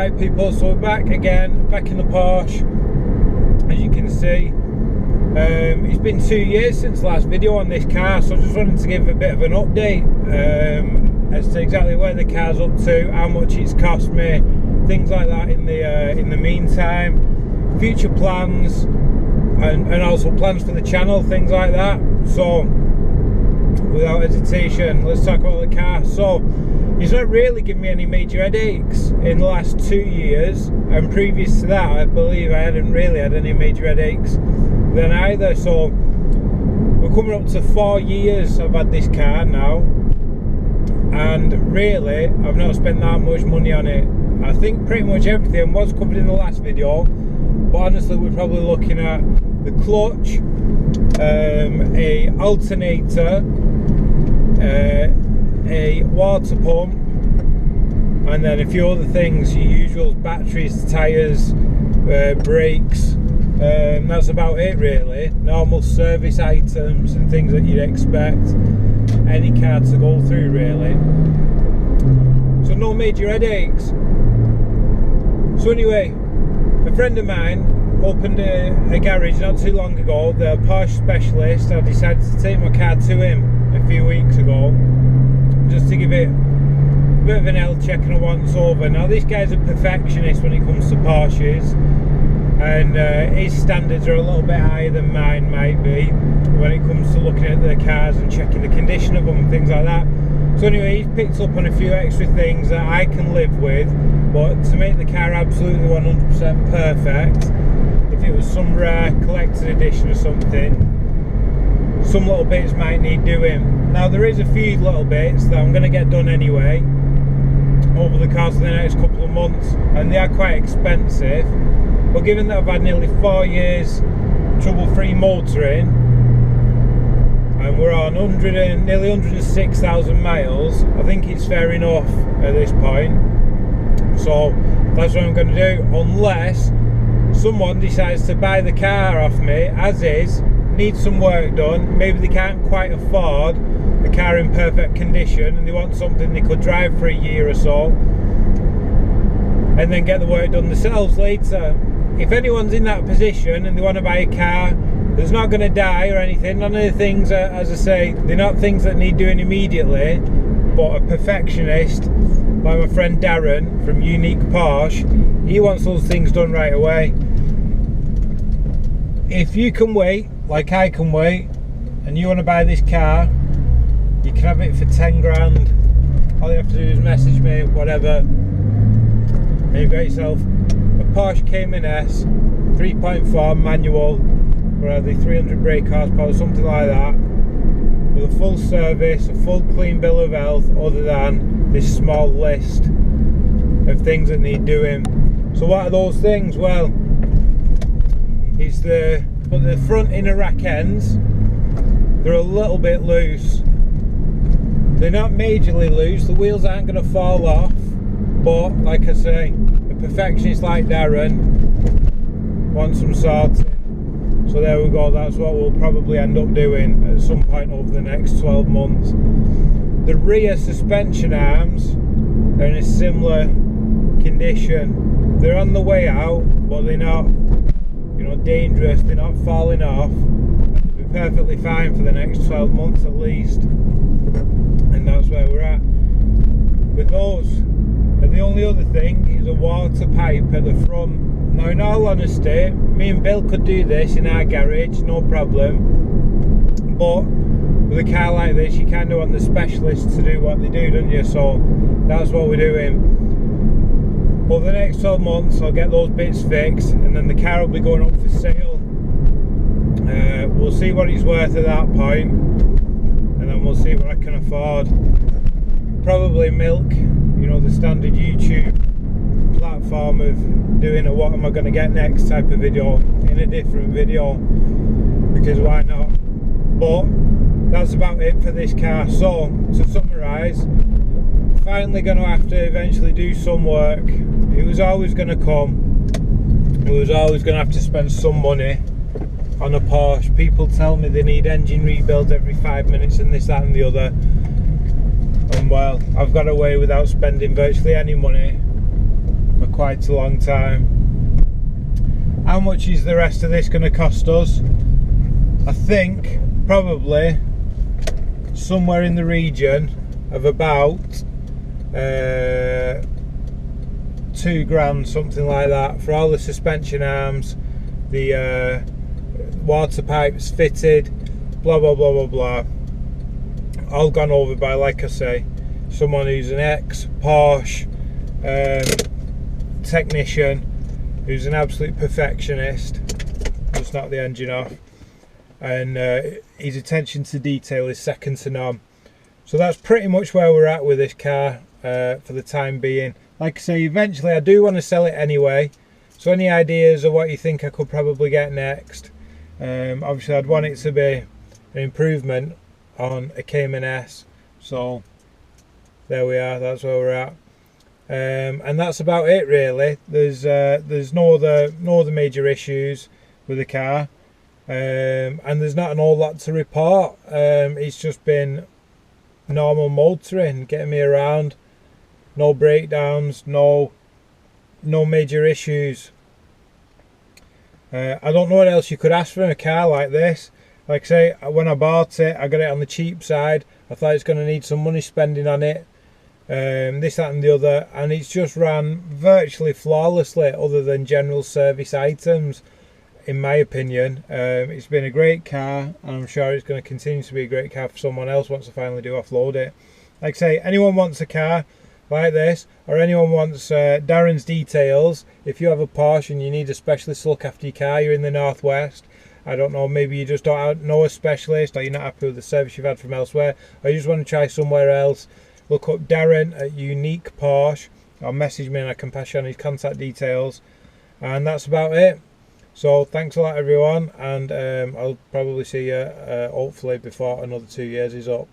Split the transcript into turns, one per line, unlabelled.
Right people, so we're back again, back in the Porsche, as you can see. It's been 2 years since the last video on this car, so I just wanted to give a bit of an update as to exactly where the car's up to, how much it's cost me, things like that in the meantime, future plans, and also plans for the channel, things like that. So without hesitation, let's talk about the car. So it's not really given me any major headaches in the last 2 years, and previous to that I believe I hadn't really had any major headaches then either. So we're coming up to 4 years I've had this car now, and really I've not spent that much money on it. I think pretty much everything was covered in the last video, but honestly we're probably looking at the clutch, a alternator, a water pump, and then a few other things, your usual batteries, tyres, brakes. That's about it really. Normal service items and things that you'd expect any car to go through really. So no major headaches. So anyway, a friend of mine opened a garage not too long ago, the Porsche specialist. I decided to take my car to him a few weeks ago just to give it a bit of an health check and a once over. Now this guy's a perfectionist when it comes to Porsches, and his standards are a little bit higher than mine might be when it comes to looking at the cars and checking the condition of them and things like that. So anyway, he's picked up on a few extra things that I can live with, but to make the car absolutely 100% perfect, if it was some rare collector's edition or something, some little bits might need doing. Now there is a few little bits that I'm going to get done anyway over the course of the next couple of months, and they are quite expensive. But given that I've had nearly 4 years trouble-free motoring, and we're on nearly 106,000 miles, I think it's fair enough at this point. So that's what I'm going to do, unless someone decides to buy the car off me as is, needs some work done, maybe they can't quite afford the car in perfect condition and they want something they could drive for a year or so and then get the work done themselves later. If anyone's in that position and they want to buy a car that's not going to die or anything, none of the things are, as I say, they're not things that need doing immediately, but a perfectionist like my friend Darren from Unique Porsche, he wants those things done right away. If you can wait, like I can wait, and you want to buy this car, you can have it for 10 grand. All you have to do is message me, whatever, and you've got yourself a Porsche Cayman S 3.4 manual, or the 300 brake horsepower, something like that, with a full service, a full clean bill of health, other than this small list of things that need doing. So what are those things? Well, it's the front inner rack ends, they're a little bit loose. They're not majorly loose, the wheels aren't going to fall off, but like I say, a perfectionist like Darren wants some sorting. So there we go, that's what we'll probably end up doing at some point over the next 12 months. The rear suspension arms are in a similar condition. They're on the way out, but they're not, dangerous, they're not falling off. They'll be perfectly fine for the next 12 months at least. And that's where we're at with those. And the only other thing is a water pipe at the front. Now in all honesty, me and Bill could do this in our garage, no problem. But with a car like this, you kind of want the specialists to do what they do, don't you? So that's what we're doing. Over the next 12 months I'll get those bits fixed, and then the car will be going up for sale. We'll see what it's worth at that point, and then we'll see what I can afford. Probably milk, the standard YouTube platform of doing a what am I going to get next type of video in a different video, because why not? But that's about it for this car. So to summarise, finally going to have to eventually do some work. It was always going to come. We was always going to have to spend some money on a Porsche. People tell me they need engine rebuilds every 5 minutes and this, that and the other. And well, I've got away without spending virtually any money for quite a long time. How much is the rest of this going to cost us? I think probably somewhere in the region of about £2,000, something like that, for all the suspension arms, the water pipes fitted, blah blah blah blah blah. All gone over by, like I say, someone who's an ex-Porsche technician, who's an absolute perfectionist, just knocked the engine off, and his attention to detail is second to none. So that's pretty much where we're at with this car for the time being. Like I say, eventually I do want to sell it anyway, so any ideas of what you think I could probably get next? Obviously I'd want it to be an improvement on a Cayman S, so there we are, that's where we're at. And that's about it really. There's no other major issues with the car, and there's not an whole lot to report. It's just been normal motoring, getting me around, no breakdowns, no major issues. I don't know what else you could ask for in a car like this. Like I say, when I bought it, I got it on the cheap side. I thought it's going to need some money spending on it, this, that and the other, and it's just ran virtually flawlessly other than general service items, in my opinion. It's been a great car, and I'm sure it's going to continue to be a great car for someone else once I finally do offload it. Like I say, anyone wants a car like this, or anyone wants Darren's details, if you have a Porsche and you need a specialist to look after your car, you're in the northwest, I don't know, maybe you just don't know a specialist, or you're not happy with the service you've had from elsewhere, or you just want to try somewhere else, look up Darren at Unique Porsche, or message me and I can pass you on his contact details. And that's about it. So thanks a lot everyone, and I'll probably see you hopefully before another 2 years is up.